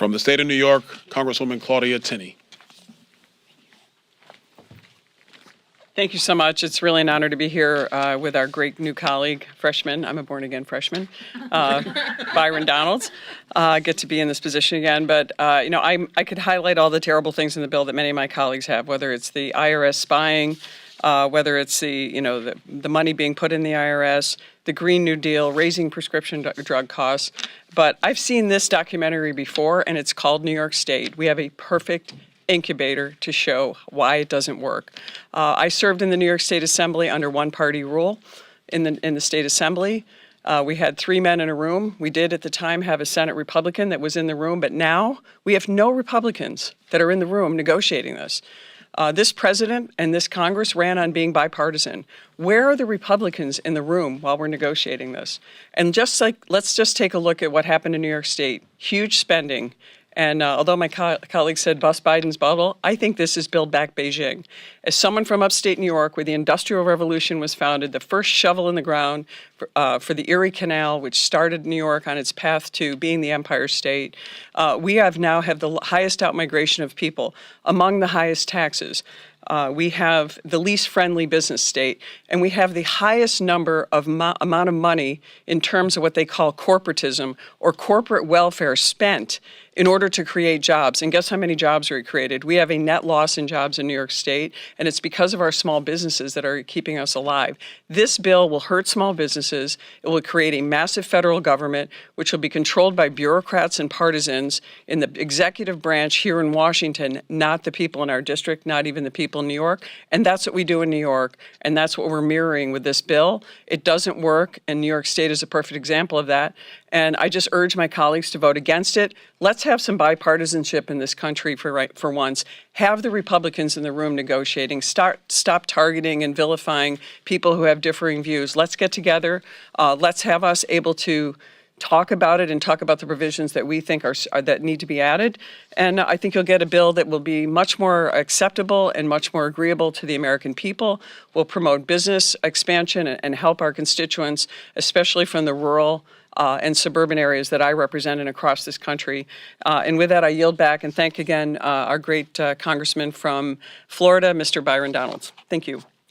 From the state of New York, Congresswoman Claudia Tenney. Thank you so much. It's really an honor to be here with our great new colleague, freshman. I'm a born-again freshman, Byron Donalds. Get to be in this position again. But, I could highlight all the terrible things in the bill that many of my colleagues have, whether it's the IRS spying, whether it's the money being put in the IRS, the Green New Deal, raising prescription drug costs. But I've seen this documentary before, and it's called New York State. We have a perfect incubator to show why it doesn't work. I served in the New York State Assembly under one-party rule in the State Assembly. We had 3 men in a room. We did at the time have a Senate Republican that was in the room, but now we have no Republicans that are in the room negotiating this. This president and this Congress ran on being bipartisan. Where are the Republicans in the room while we're negotiating this? And let's just take a look at what happened in New York State. Huge spending. And although my colleague said bust Biden's bubble, I think this is Build Back Beijing. As someone from upstate New York, where the Industrial Revolution was founded, the first shovel in the ground for the Erie Canal, which started New York on its path to being the Empire State, we now have the highest outmigration of people, among the highest taxes. We have the least friendly business state, and we have the highest number of amount of money in terms of what they call corporatism or corporate welfare spent in order to create jobs. And guess how many jobs are created? We have a net loss in jobs in New York State, and it's because of our small businesses that are keeping us alive. This bill will hurt small businesses. It will create a massive federal government, which will be controlled by bureaucrats and partisans in the executive branch here in Washington, not the people in our district, not even the people in New York. And that's what we do in New York, and that's what we're mirroring with this bill. It doesn't work, and New York State is a perfect example of that. And I just urge my colleagues to vote against it. Let's have some bipartisanship in this country for once. Have the Republicans in the room negotiating. Stop targeting and vilifying people who have differing views. Let's get together. Let's have us able to talk about it and talk about the provisions that we think that need to be added. And I think you'll get a bill that will be much more acceptable and much more agreeable to the American people. Will promote business expansion and help our constituents, especially from the rural and suburban areas that I represent and across this country. And with that, I yield back and thank again our great congressman from Florida, Mr. Byron Donalds. Thank you.